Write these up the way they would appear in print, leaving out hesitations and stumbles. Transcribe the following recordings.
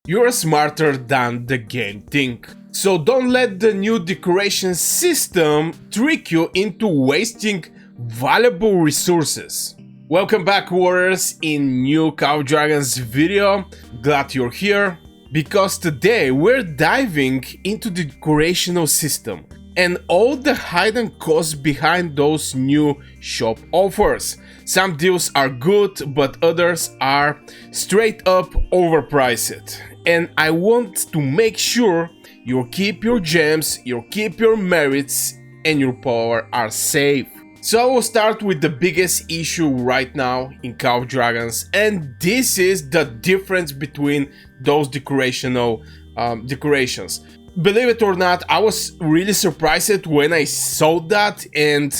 you're smarter than the game think. So don't let the new decoration system trick you into wasting valuable resources. Welcome back, warriors, in new Call of Dragons video. Glad you're here, because today we're diving into the decorational system and all the hidden costs behind those new shop offers. Some deals are good, but others are straight up overpriced. And I want to make sure you keep your gems, you keep your merits, and your power are safe. So I will start with the biggest issue right now in Call of Dragons, and this is the difference between those decorations. Believe it or not, I was really surprised when I saw that, and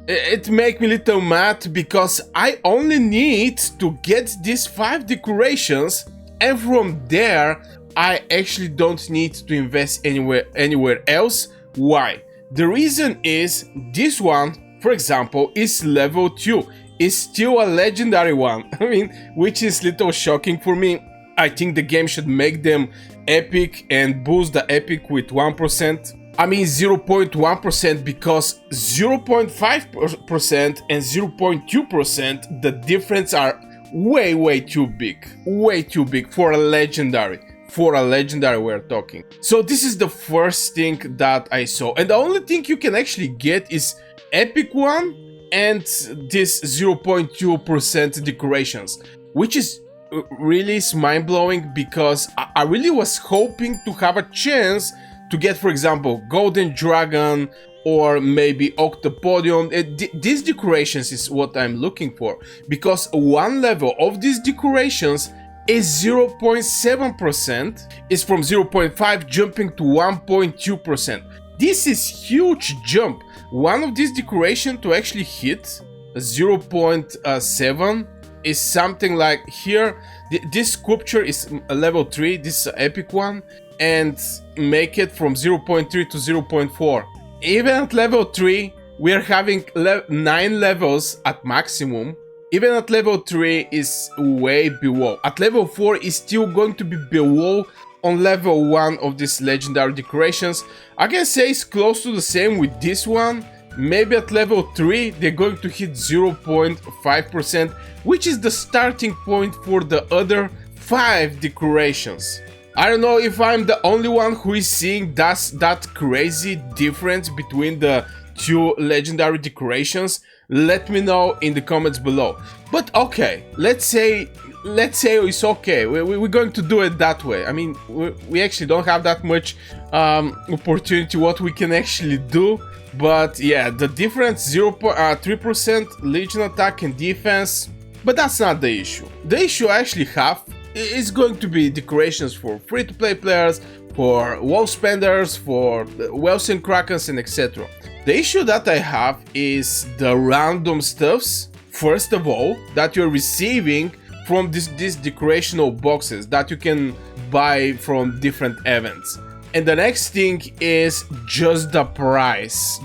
it made me a little mad because I only need to get these 5 decorations, and from there I actually don't need to invest anywhere else. Why? The reason is this one, for example, is level 2. It's still a legendary one. I mean, which is a little shocking for me. I think the game should make them epic and boost the epic with 1%. I mean 0.1%, because 0.5% and 0.2%, the difference are way too big. Way too big for a legendary. For a legendary we're talking. So this is the first thing that I saw. And the only thing you can actually get is epic one and this 0.2% decorations, which is really mind-blowing, because I really was hoping to have a chance to get, for example, Golden Dragon or maybe Octopodium. These decorations is what I'm looking for, because one level of these decorations is 0.7%, is from 0.5 jumping to 1.2%. This is huge jump. One of these decoration to actually hit 0.7 is something like here. This sculpture is a level 3, this is an epic one, and make it from 0.3 to 0.4. Even at level 3, we are having 9 levels at maximum. Even at level 3 is way below. At level 4 is still going to be below on level 1 of these legendary decorations. I can say it's close to the same with this one. Maybe at level 3 they're going to hit 0.5%, which is the starting point for the other 5 decorations. I don't know if I'm the only one who is seeing that crazy difference between the 2 legendary decorations. Let me know in the comments below. But okay, let's say it's okay. We're going to do it that way. I mean, we actually don't have that much opportunity what we can actually do. But yeah, the difference 3% legion attack and defense. But that's not the issue. The issue I actually have is going to be decorations for free-to-play players, for WoW spenders, for whales and krakens, and etc. The issue that I have is the random stuffs, first of all, that you're receiving from these decorational boxes that you can buy from different events. And the next thing is just the price.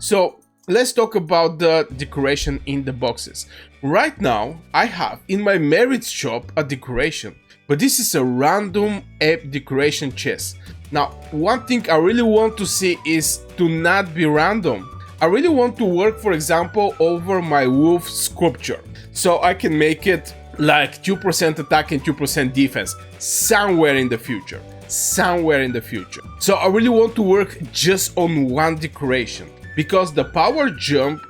So let's talk about the decoration in the boxes. Right now, I have in my merits shop a decoration, but this is a random app decoration chest. Now, one thing I really want to see is to not be random. I really want to work, for example, over my wolf sculpture, so I can make it like 2% attack and 2% defense somewhere in the future. So I really want to work just on one decoration, because the power jump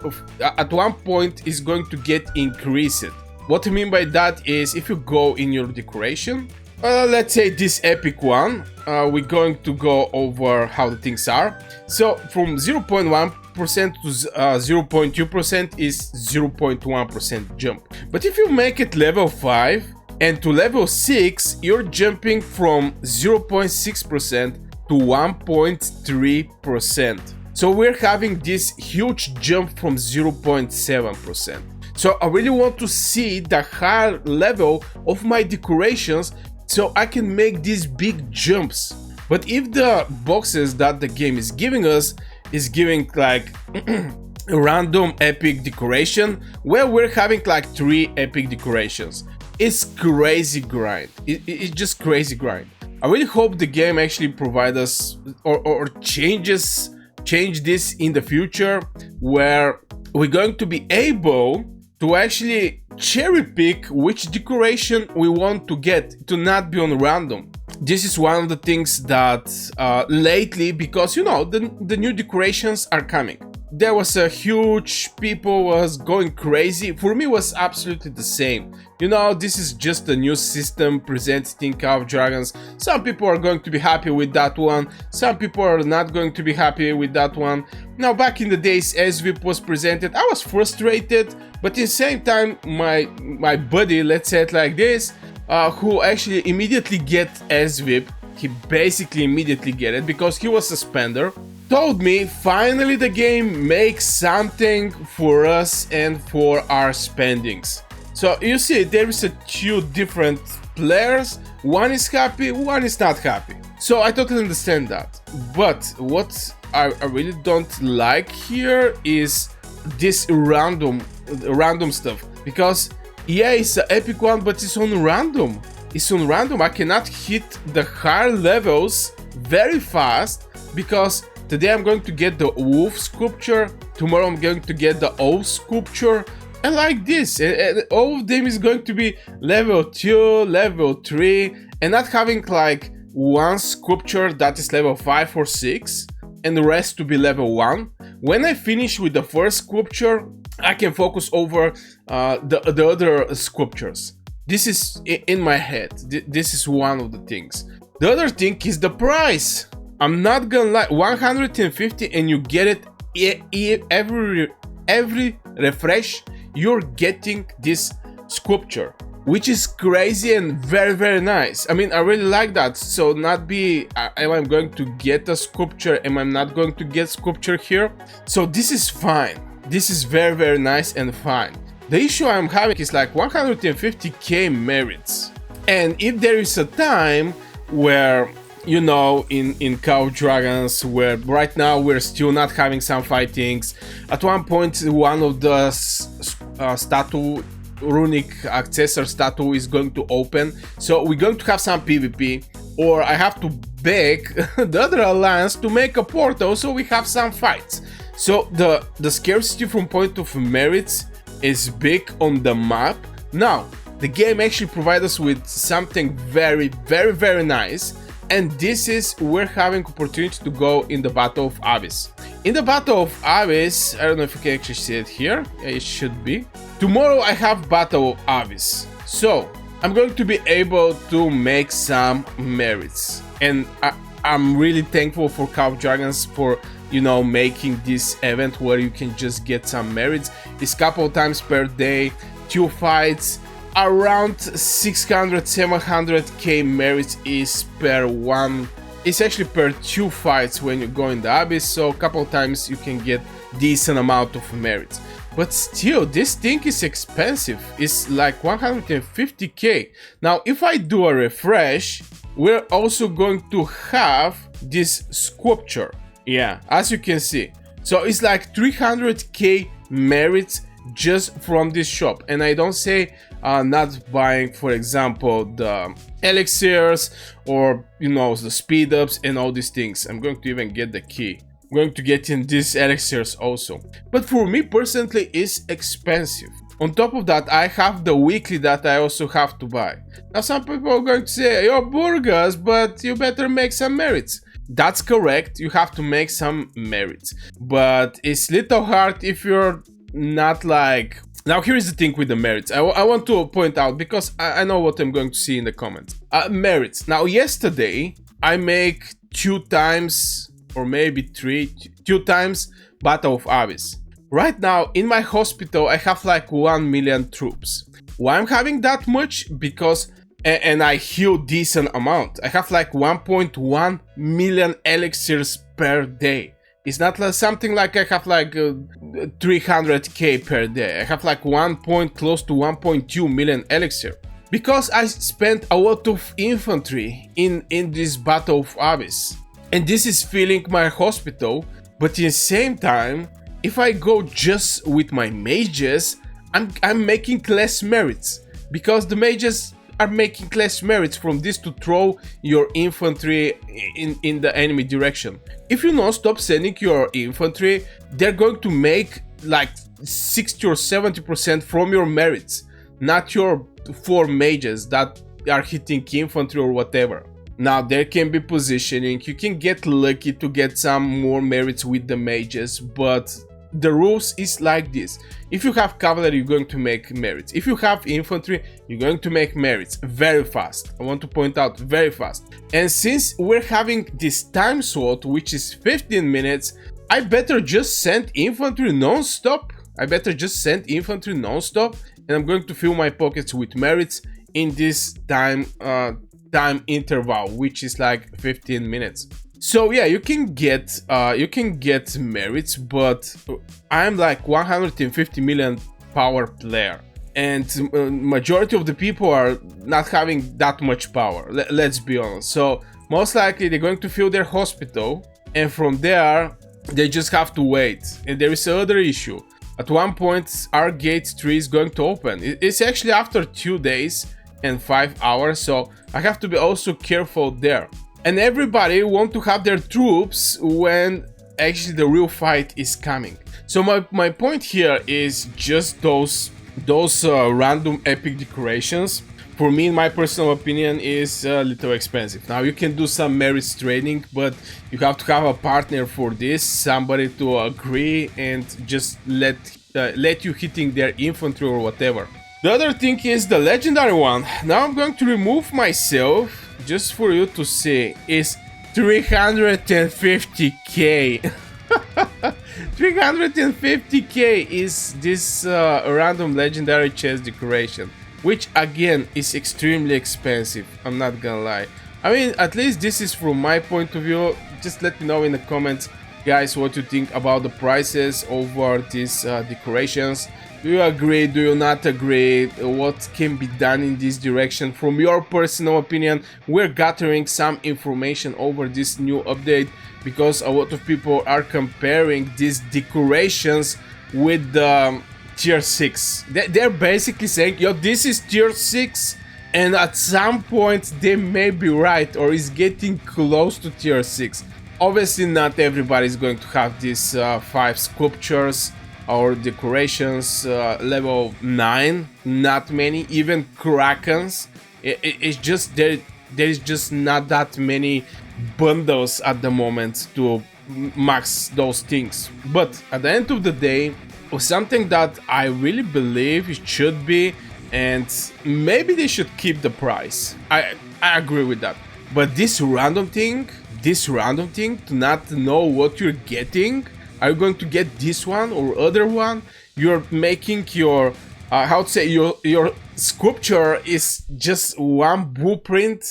at one point is going to get increased. What I mean by that is, if you go in your decoration, let's say this epic one, we're going to go over how the things are. So from 0.1% to 0.2% is 0.1% jump. But if you make it level 5 and to level 6, you're jumping from 0.6% to 1.3%. So we're having this huge jump from 0.7%. So I really want to see the higher level of my decorations so I can make these big jumps. But if the boxes that the game is giving us is giving like a random epic decoration, well, we're having like 3 epic decorations. It's crazy grind. It's just crazy grind. I really hope the game actually provides us or change this in the future, where we're going to be able to actually cherry pick which decoration we want to get, to not be on random. This is one of the things that lately, because you know the new decorations are coming, there was a huge, people was going crazy. For me, it was absolutely the same. You know, this is just a new system presented in Call of Dragons. Some people are going to be happy with that one, some people are not going to be happy with that one. Now, back in the days, SVIP was presented, I was frustrated, but at the same time, my buddy, let's say it like this, who actually immediately get SVIP, he basically immediately get it because he was a spender, told me finally the game makes something for us and for our spendings. So you see, there is a two different players, one is happy, one is not happy. So I totally understand that. But what I really don't like here is this random stuff, because yeah, it's an epic one, but it's on random. It's on random. I cannot hit the higher levels very fast because today I'm going to get the wolf sculpture, tomorrow I'm going to get the owl sculpture, and like this. And all of them is going to be level 2, level 3, and not having like one sculpture that is level 5 or 6, and the rest to be level 1. When I finish with the first sculpture, I can focus over the other sculptures. This is in my head. This is one of the things. The other thing is the price. I'm not gonna lie, 150 and you get it every refresh, you're getting this sculpture, which is crazy and very, very nice. I mean, I really like that. So not be, am I going to get a sculpture, am I not going to get sculpture here? So this is fine. This is very, very nice and fine. The issue I'm having is like 150k merits. And if there is a time where, you know, in Call of Dragons, where right now we're still not having some fightings, at one point one of the statue, runic accessor statue is going to open, so we're going to have some PvP, or I have to beg the other alliance to make a portal so we have some fights. So the scarcity from point of merits is big on the map. Now the game actually provides us with something very, very, very nice, and this is we're having opportunity to go in the Battle of Abyss. In the Battle of Abyss, I don't know if you can actually see it here. Yeah, it should be. Tomorrow I have Battle of Abyss, so I'm going to be able to make some merits, and I'm really thankful for Call of Dragons for, you know, making this event where you can just get some merits. It's a couple times per day, 2 fights, around 600-700k merits is per one. It's actually per 2 fights when you go in the Abyss, so a couple times you can get decent amount of merits. But still, this thing is expensive. It's like 150k. Now, if I do a refresh, we're also going to have this sculpture. Yeah, as you can see. So it's like 300k merits just from this shop. And I don't say not buying, for example, the elixirs or, you know, the speed ups and all these things. I'm going to even get the key. I'm going to get in these elixirs also. But for me personally, it's expensive. On top of that, I have the weekly that I also have to buy. Now some people are going to say, you're Burgas, but you better make some merits. That's correct, you have to make some merits. But it's little hard if you're not like... Now here is the thing with the merits. I want to point out, because I know what I'm going to see in the comments. Merits. Now yesterday, I make 2 times, or maybe 2 times Battle of Abyss. Right now, in my hospital, I have like 1 million troops. Why I'm having that much? Because, and I heal decent amount. I have like 1.1 million elixirs per day. It's not like something like I have like 300k per day. I have like close to 1.2 million elixir. Because I spent a lot of infantry in this Battle of Abyss. And this is filling my hospital, but at the same time, if I go just with my mages, I'm making less merits. because the mages are making less merits from this to throw your infantry in the enemy direction. If you non-stop sending your infantry, they're going to make like 60 or 70% from your merits, not your 4 mages that are hitting infantry or whatever. Now there can be positioning, you can get lucky to get some more merits with the mages, but the rules is like this. If you have cavalry, you're going to make merits. If you have infantry, you're going to make merits very fast. I want to point out, very fast. And since we're having this time slot, which is 15 minutes, I better just send infantry non-stop. And I'm going to fill my pockets with merits in this time interval, which is like 15 minutes. So yeah, you can get merits, but I'm like 150 million power player, and majority of the people are not having that much power. Let's be honest. So most likely they're going to fill their hospital, and from there they just have to wait. And there is another issue. At one point, our gate 3 is going to open. It's actually after 2 days and 5 hours, so I have to be also careful there. And everybody want to have their troops when actually the real fight is coming. So my point here is just those random epic decorations. For me, in my personal opinion, is a little expensive. Now you can do some merits training, but you have to have a partner for this, somebody to agree and just let you hitting their infantry or whatever. The other thing is the legendary one. Now I'm going to remove myself just for you to see. Is 350k. 350k is this random legendary chest decoration, which again is extremely expensive. I'm not gonna lie. I mean, at least this is from my point of view. Just let me know in the comments, guys, what you think about the prices over these decorations. Do you agree? Do you not agree? What can be done in this direction? From your personal opinion, we're gathering some information over this new update because a lot of people are comparing these decorations with the tier 6. They're basically saying, yo, this is tier 6, and at some point they may be right or is getting close to tier 6. Obviously not everybody is going to have these 5 sculptures or decorations level 9, not many. Even Krakens, it's just there is just not that many bundles at the moment to max those things. But at the end of the day, something that I really believe it should be, and maybe they should keep the price. I agree with that. But this random thing to not know what you're getting. Are you going to get this one or other one? You're making your how to say, your sculpture is just one blueprint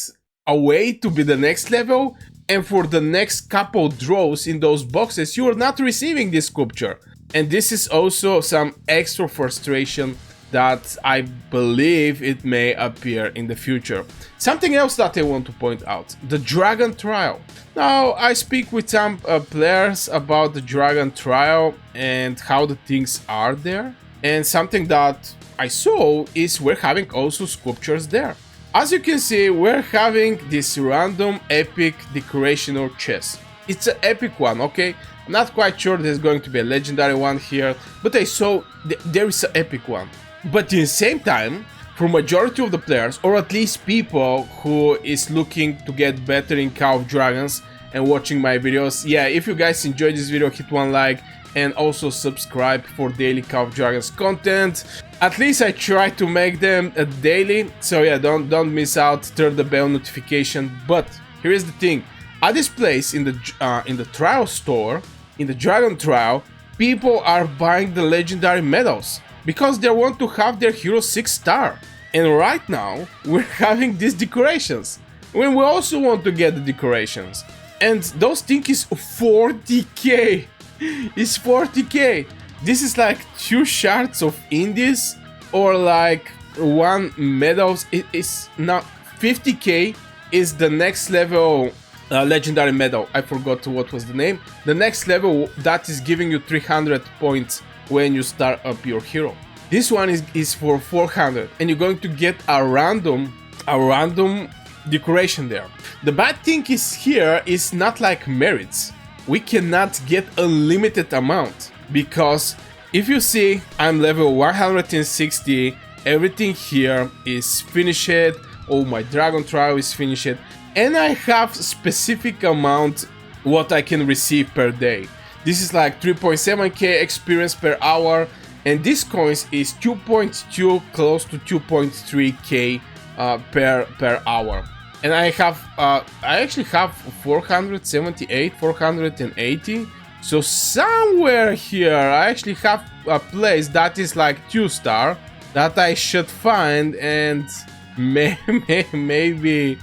away to be the next level, and for the next couple draws in those boxes you are not receiving this sculpture. And this is also some extra frustration that I believe it may appear in the future. Something else that I want to point out, the Dragon Trial. Now, I speak with some players about the Dragon Trial and how the things are there. And something that I saw is we're having also sculptures there. As you can see, we're having this random epic decoration or chest. It's an epic one, okay? I'm not quite sure there's going to be a legendary one here, but I saw there is an epic one. But in the same time, for majority of the players, or at least people who is looking to get better in Call of Dragons and watching my videos, yeah, if you guys enjoyed this video, hit one like and also subscribe for daily Call of Dragons content. At least I try to make them daily, so yeah, don't miss out, turn the bell notification. But here is the thing, at this place in the trial store, in the Dragon Trial, people are buying the legendary medals because they want to have their hero 6-star. And right now we're having these decorations when we also want to get the decorations, and those things is 40k. It's 40k. This is like 2 shards of indies or like 1 medals. It is now 50k is the next level legendary medal. I forgot what was the name. The next level that is giving you 300 points when you start up your hero. This one is for 400, and you're going to get a random decoration there. The bad thing is here is not like merits. We cannot get unlimited amount, because if you see, I'm level 160, everything here is finished, all my dragon trial is finished, and I have specific amount what I can receive per day. This is like 3.7k experience per hour, and this coins is 2.2, close to 2.3k per hour. And I actually have 478, 480. So somewhere here I actually have a place that is like 2-star that I should find and maybe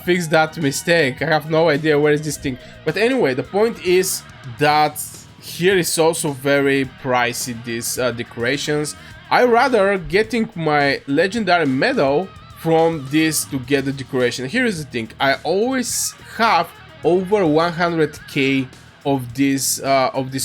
fix that mistake. I have no idea where is this thing. But anyway, the point is that here is also very pricey, these decorations. I rather getting my legendary medal from this to get the decoration. Here is the thing, I always have over 100k of these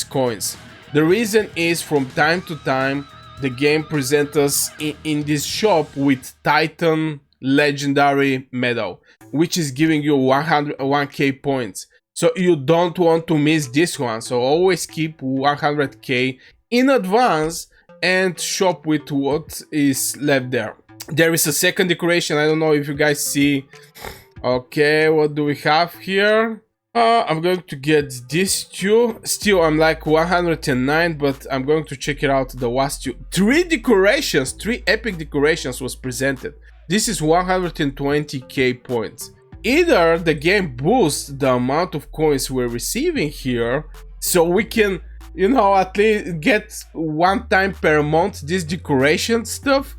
coins. The reason is from time to time the game presents us in this shop with Titan legendary medal, which is giving you 1k points. So you don't want to miss this one, so always keep 100k in advance and shop with what is left there. There is a second decoration, I don't know if you guys see. Okay, what do we have here? I'm going to get this two. Still, I'm like 109, but I'm going to check it out. The last two. 3 decorations, 3 epic decorations was presented. This is 120k points. Either the game boosts the amount of coins we're receiving here, so we can, you know, at least get one time per month this decoration stuff,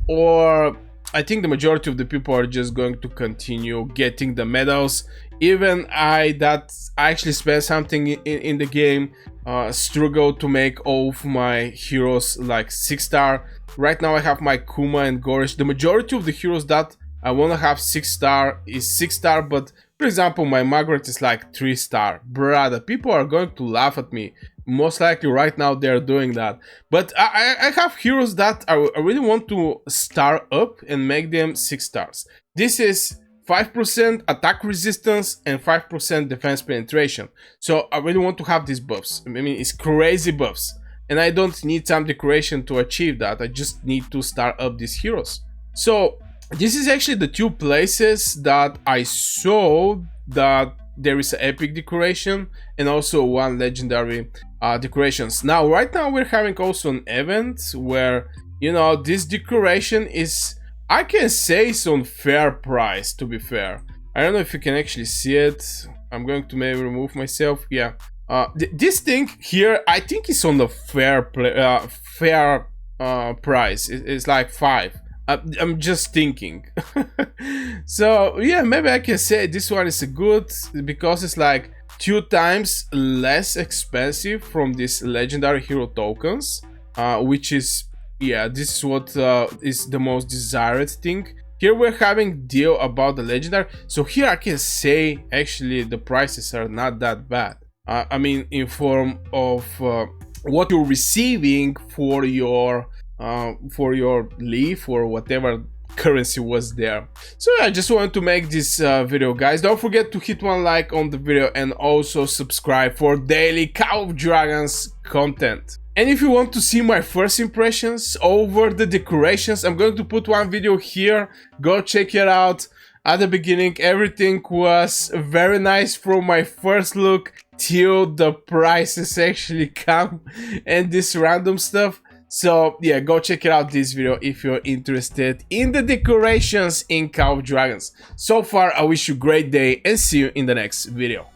or I think the majority of the people are just going to continue getting the medals. Even I actually spent something in the game, struggle to make all of my heroes like 6-star. Right now I have my Kuma and Gorish. The majority of the heroes that I want to have 6-star is 6-star, but for example my Margaret is like 3-star. Brother, people are going to laugh at me. Most likely right now they're doing that. But I have heroes that I really want to star up and make them 6-stars. This is 5% attack resistance and 5% defense penetration. So I really want to have these buffs. I mean, it's crazy buffs. And I don't need some decoration to achieve that. I just need to star up these heroes. So this is actually the 2 places that I saw that there is an epic decoration and also 1 legendary decorations. Now, right now we're having also an event where, you know, this decoration is, I can say it's on fair price, to be fair. I don't know if you can actually see it. I'm going to maybe remove myself. Yeah. This thing here, I think it's on the fair price. It's like 5. I'm just thinking. So yeah, maybe I can say this one is good because it's like 2 times less expensive from these legendary hero tokens, which is, yeah, this is what is the most desired thing. Here we're having deal about the legendary, so here I can say actually the prices are not that bad. I mean, in form of what you're receiving for your leaf or whatever currency was there. So yeah, I just wanted to make this video, guys. Don't forget to hit 1 like on the video and also subscribe for daily Call of Dragons content. And if you want to see my first impressions over the decorations, I'm going to put 1 video here. Go check it out. At the beginning, everything was very nice from my first look till the prices actually come and this random stuff. So yeah, go check it out this video if you're interested in the decorations in Call of Dragons. So far, I wish you a great day and see you in the next video.